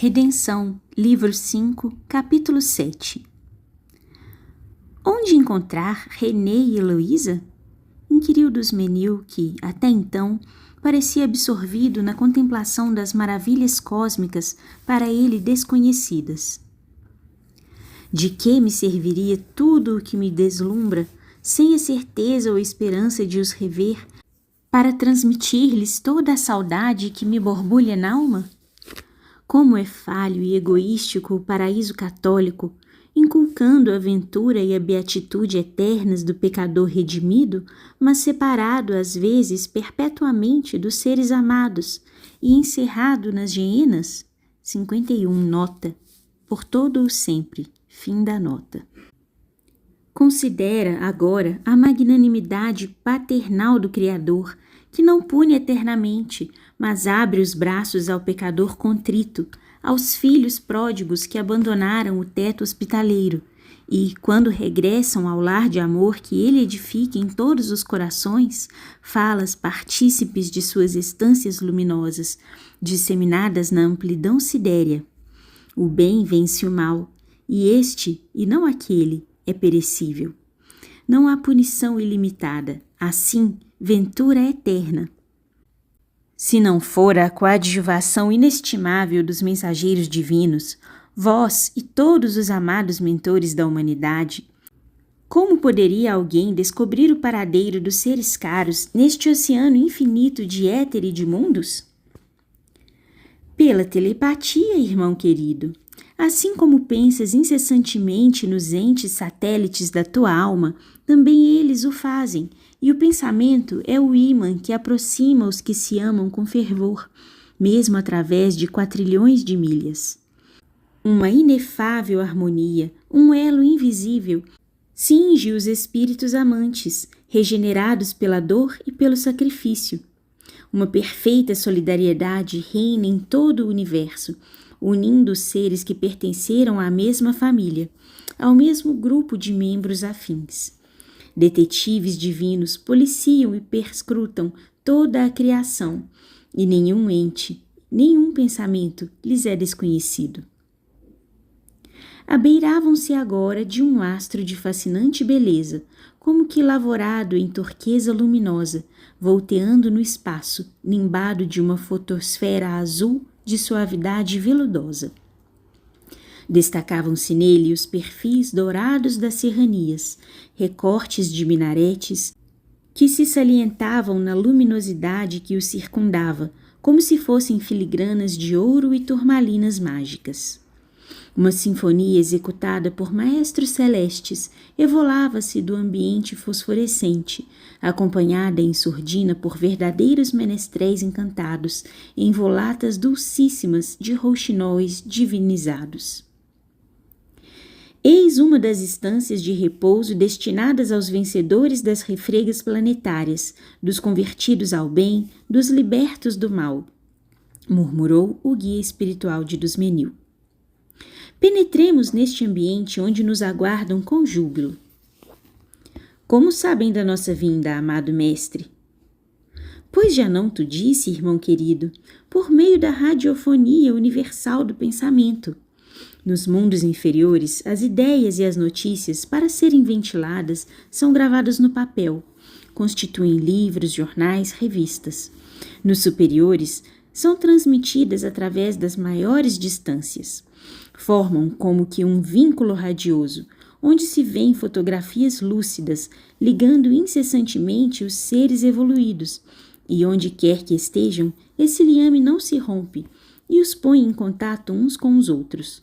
Redenção, livro 5, capítulo 7. Onde encontrar René e Heloísa? Inquiriu Dusmenil, que, até então, parecia absorvido na contemplação das maravilhas cósmicas para ele desconhecidas. De que me serviria tudo o que me deslumbra, sem a certeza ou esperança de os rever, para transmitir-lhes toda a saudade que me borbulha n'alma? Como é falho e egoístico o paraíso católico, inculcando a ventura e a beatitude eternas do pecador redimido, mas separado às vezes perpetuamente dos seres amados e encerrado nas geenas? 51 nota, por todo o sempre, fim da nota. Considera agora a magnanimidade paternal do Criador, que não pune eternamente, mas abre os braços ao pecador contrito, aos filhos pródigos que abandonaram o teto hospitaleiro, e, quando regressam ao lar de amor que ele edifica em todos os corações, fala-as partícipes de suas estâncias luminosas, disseminadas na amplidão sidérea. O bem vence o mal, e este, e não aquele, é perecível. Não há punição ilimitada, assim, ventura eterna. Se não for a coadjuvação inestimável dos mensageiros divinos, vós e todos os amados mentores da humanidade, como poderia alguém descobrir o paradeiro dos seres caros neste oceano infinito de éter e de mundos? Pela telepatia, irmão querido. Assim como pensas incessantemente nos entes satélites da tua alma, também eles o fazem, e o pensamento é o ímã que aproxima os que se amam com fervor, mesmo através de quatrilhões de milhas. Uma inefável harmonia, um elo invisível, cinge os espíritos amantes, regenerados pela dor e pelo sacrifício. Uma perfeita solidariedade reina em todo o universo, unindo os seres que pertenceram à mesma família, ao mesmo grupo de membros afins. Detetives divinos policiam e perscrutam toda a criação, e nenhum ente, nenhum pensamento lhes é desconhecido. Abeiravam-se agora de um astro de fascinante beleza, como que lavorado em turquesa luminosa, volteando no espaço, nimbado de uma fotosfera azul de suavidade veludosa. Destacavam-se nele os perfis dourados das serranias, recortes de minaretes que se salientavam na luminosidade que o circundava, como se fossem filigranas de ouro e turmalinas mágicas. Uma sinfonia executada por maestros celestes evolava-se do ambiente fosforescente, acompanhada em surdina por verdadeiros menestréis encantados, em volatas dulcíssimas de rouxinóis divinizados. Eis uma das estâncias de repouso destinadas aos vencedores das refregas planetárias, dos convertidos ao bem, dos libertos do mal, murmurou o guia espiritual de Dusmenil. Penetremos neste ambiente onde nos aguardam com júbilo. Como sabem da nossa vinda, amado mestre? Pois já não tu disse, irmão querido, por meio da radiofonia universal do pensamento. Nos mundos inferiores, as ideias e as notícias, para serem ventiladas, são gravadas no papel, constituem livros, jornais, revistas. Nos superiores, são transmitidas através das maiores distâncias. Formam como que um vínculo radioso, onde se vêem fotografias lúcidas, ligando incessantemente os seres evoluídos, e onde quer que estejam, esse liame não se rompe e os põe em contato uns com os outros.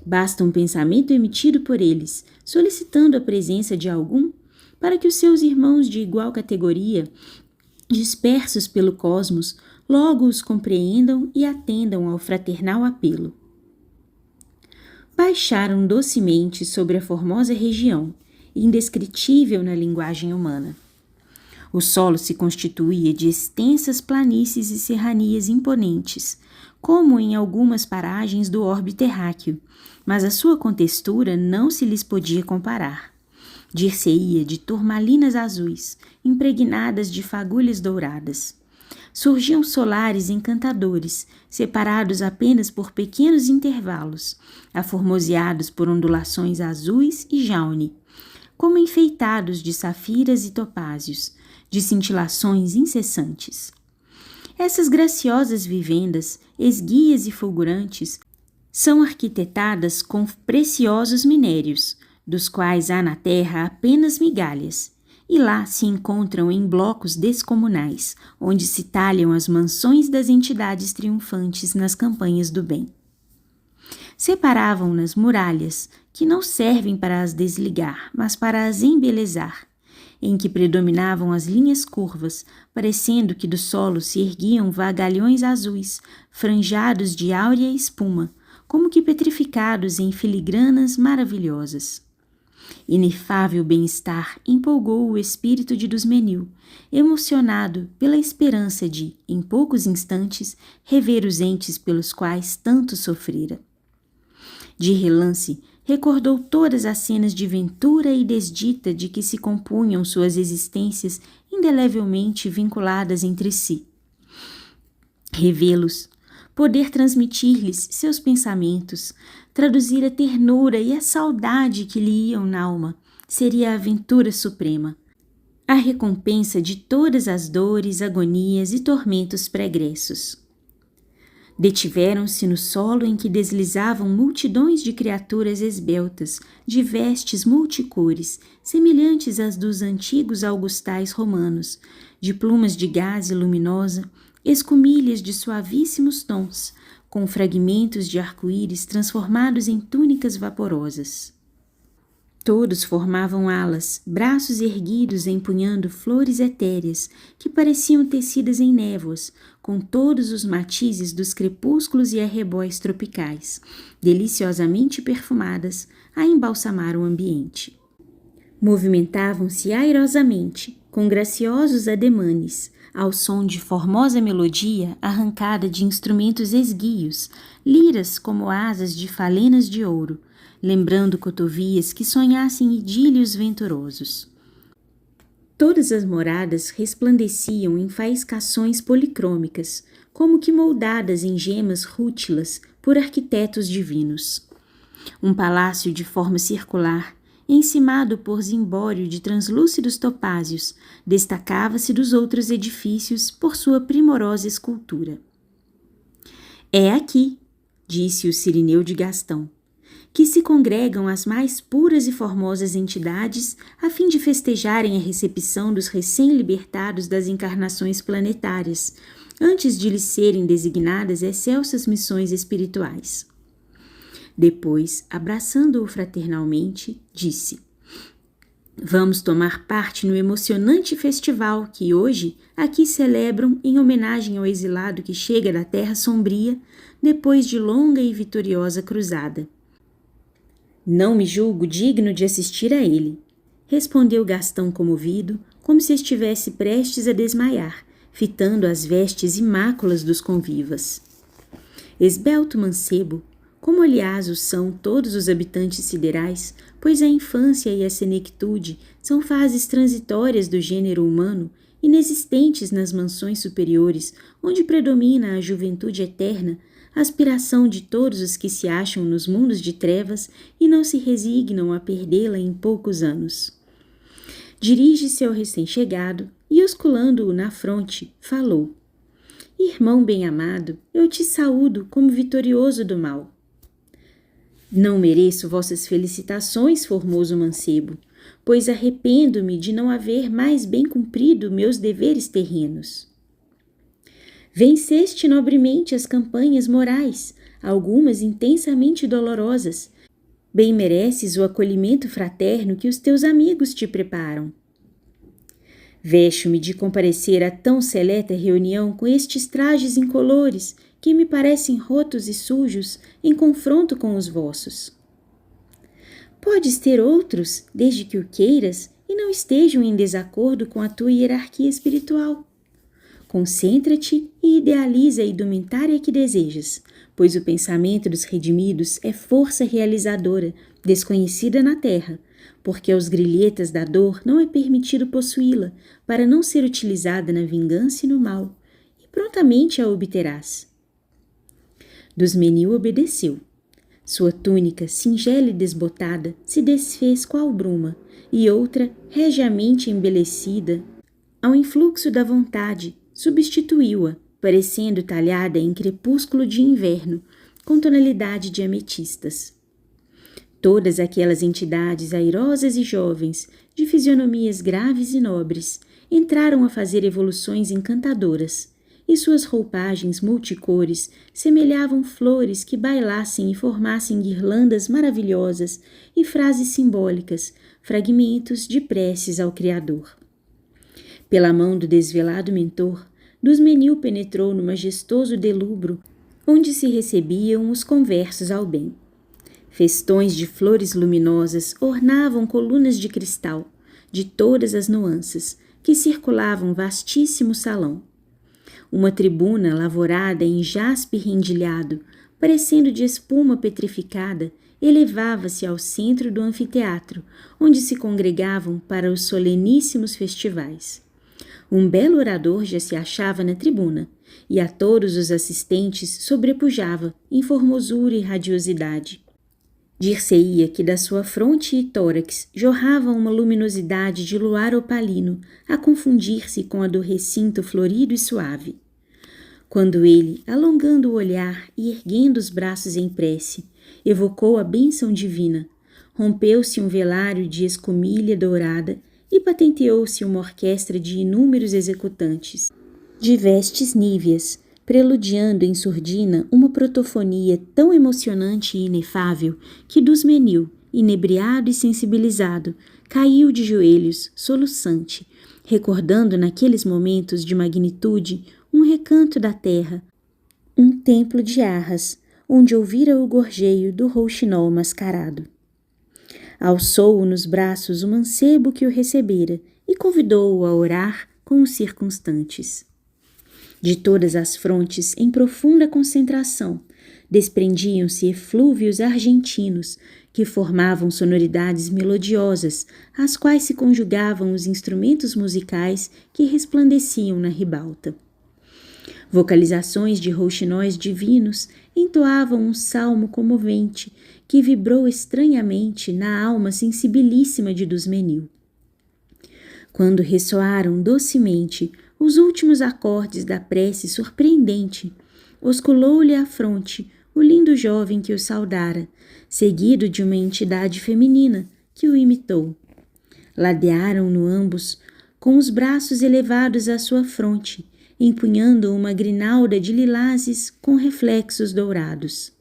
Basta um pensamento emitido por eles, solicitando a presença de algum, para que os seus irmãos de igual categoria, dispersos pelo cosmos, logo os compreendam e atendam ao fraternal apelo. Baixaram docemente sobre a formosa região, indescritível na linguagem humana. O solo se constituía de extensas planícies e serranias imponentes, como em algumas paragens do orbe terráqueo, mas a sua contextura não se lhes podia comparar. Dir-se-ia de turmalinas azuis, impregnadas de fagulhas douradas. Surgiam solares encantadores, separados apenas por pequenos intervalos, aformoseados por ondulações azuis e jaune, como enfeitados de safiras e topázios, de cintilações incessantes. Essas graciosas vivendas, esguias e fulgurantes, são arquitetadas com preciosos minérios, dos quais há na terra apenas migalhas, e lá se encontram em blocos descomunais, onde se talham as mansões das entidades triunfantes nas campanhas do bem. Separavam-nas muralhas, que não servem para as desligar, mas para as embelezar, em que predominavam as linhas curvas, parecendo que do solo se erguiam vagalhões azuis, franjados de áurea espuma, como que petrificados em filigranas maravilhosas. Inefável bem-estar empolgou o espírito de Dusmenil, emocionado pela esperança de, em poucos instantes, rever os entes pelos quais tanto sofrera. De relance, recordou todas as cenas de ventura e desdita de que se compunham suas existências indelevelmente vinculadas entre si. Revê-los, poder transmitir-lhes seus pensamentos, traduzir a ternura e a saudade que lhe iam n'alma, seria a aventura suprema, a recompensa de todas as dores, agonias e tormentos pregressos. Detiveram-se no solo em que deslizavam multidões de criaturas esbeltas, de vestes multicores, semelhantes às dos antigos augustais romanos, de plumas de gaze luminosa, escumilhas de suavíssimos tons, com fragmentos de arco-íris transformados em túnicas vaporosas. Todos formavam alas, braços erguidos empunhando flores etéreas, que pareciam tecidas em névoas, com todos os matizes dos crepúsculos e arrebóis tropicais, deliciosamente perfumadas, a embalsamar o ambiente. Movimentavam-se airosamente, com graciosos ademanes, ao som de formosa melodia arrancada de instrumentos esguios, liras como asas de falenas de ouro, lembrando cotovias que sonhassem idílios venturosos. Todas as moradas resplandeciam em faiscações policrômicas, como que moldadas em gemas rútilas por arquitetos divinos. Um palácio de forma circular, encimado por zimbório de translúcidos topázios, destacava-se dos outros edifícios por sua primorosa escultura. É aqui, disse o Cirineu de Gastão, que se congregam as mais puras e formosas entidades a fim de festejarem a recepção dos recém-libertados das encarnações planetárias, antes de lhes serem designadas excelsas missões espirituais. Depois, abraçando-o fraternalmente, disse: Vamos tomar parte no emocionante festival que hoje aqui celebram em homenagem ao exilado que chega da Terra Sombria depois de longa e vitoriosa cruzada. Não me julgo digno de assistir a ele, respondeu Gastão comovido, como se estivesse prestes a desmaiar, fitando as vestes imáculas dos convivas. Esbelto mancebo, como aliás o são todos os habitantes siderais, pois a infância e a senectude são fases transitórias do gênero humano, inexistentes nas mansões superiores, onde predomina a juventude eterna, a aspiração de todos os que se acham nos mundos de trevas e não se resignam a perdê-la em poucos anos. Dirige-se ao recém-chegado e, osculando-o na fronte, falou: Irmão bem-amado, eu te saúdo como vitorioso do mal. Não mereço vossas felicitações, formoso mancebo, pois arrependo-me de não haver mais bem cumprido meus deveres terrenos. Venceste nobremente as campanhas morais, algumas intensamente dolorosas. Bem mereces o acolhimento fraterno que os teus amigos te preparam. Vexo-me de comparecer a tão seleta reunião com estes trajes incolores que me parecem rotos e sujos em confronto com os vossos. Podes ter outros, desde que o queiras, e não estejam em desacordo com a tua hierarquia espiritual. Concentra-te e idealiza a indumentária que desejas, pois o pensamento dos redimidos é força realizadora, desconhecida na terra, porque aos grilhetas da dor não é permitido possuí-la, para não ser utilizada na vingança e no mal, prontamente a obterás. Dusmenil obedeceu. Sua túnica, singela e desbotada, se desfez qual bruma, e outra, regiamente embelecida, ao influxo da vontade, substituiu-a, parecendo talhada em crepúsculo de inverno, com tonalidade de ametistas. Todas aquelas entidades airosas e jovens, de fisionomias graves e nobres, entraram a fazer evoluções encantadoras, e suas roupagens multicores semelhavam flores que bailassem e formassem guirlandas maravilhosas e frases simbólicas, fragmentos de preces ao Criador. Pela mão do desvelado mentor, Dusmenil penetrou no majestoso delubro, onde se recebiam os conversos ao bem. Festões de flores luminosas ornavam colunas de cristal, de todas as nuances, que circulavam vastíssimo salão. Uma tribuna lavorada em jaspe rendilhado, parecendo de espuma petrificada, elevava-se ao centro do anfiteatro, onde se congregavam para os soleníssimos festivais. Um belo orador já se achava na tribuna, e a todos os assistentes sobrepujava em formosura e radiosidade. Dir-se-ia que da sua fronte e tórax jorrava uma luminosidade de luar opalino, a confundir-se com a do recinto florido e suave. Quando ele, alongando o olhar e erguendo os braços em prece, evocou a bênção divina, rompeu-se um velário de escumilha dourada e patenteou-se uma orquestra de inúmeros executantes, de vestes níveas, preludiando em surdina uma protofonia tão emocionante e inefável que Dusmenil, inebriado e sensibilizado, caiu de joelhos, soluçante, recordando naqueles momentos de magnitude um recanto da terra, um templo de arras, onde ouvira o gorjeio do rouxinol mascarado. Alçou-o nos braços o mancebo que o recebera e convidou-o a orar com os circunstantes. De todas as frontes, em profunda concentração, desprendiam-se eflúvios argentinos que formavam sonoridades melodiosas, às quais se conjugavam os instrumentos musicais que resplandeciam na ribalta. Vocalizações de rouxinóis divinos entoavam um salmo comovente que vibrou estranhamente na alma sensibilíssima de Dusmenil. Quando ressoaram docemente os últimos acordes da prece surpreendente, osculou-lhe à fronte o lindo jovem que o saudara, seguido de uma entidade feminina que o imitou. Ladearam-no ambos, com os braços elevados à sua fronte, empunhando uma grinalda de lilazes com reflexos dourados.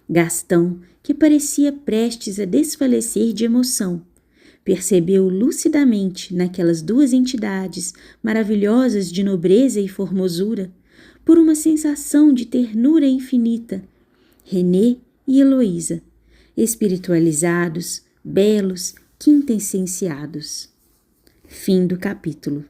Gastão, que parecia prestes a desfalecer de emoção, percebeu lucidamente naquelas duas entidades maravilhosas de nobreza e formosura, por uma sensação de ternura infinita, René e Heloísa, espiritualizados, belos, quintessenciados. Fim do capítulo.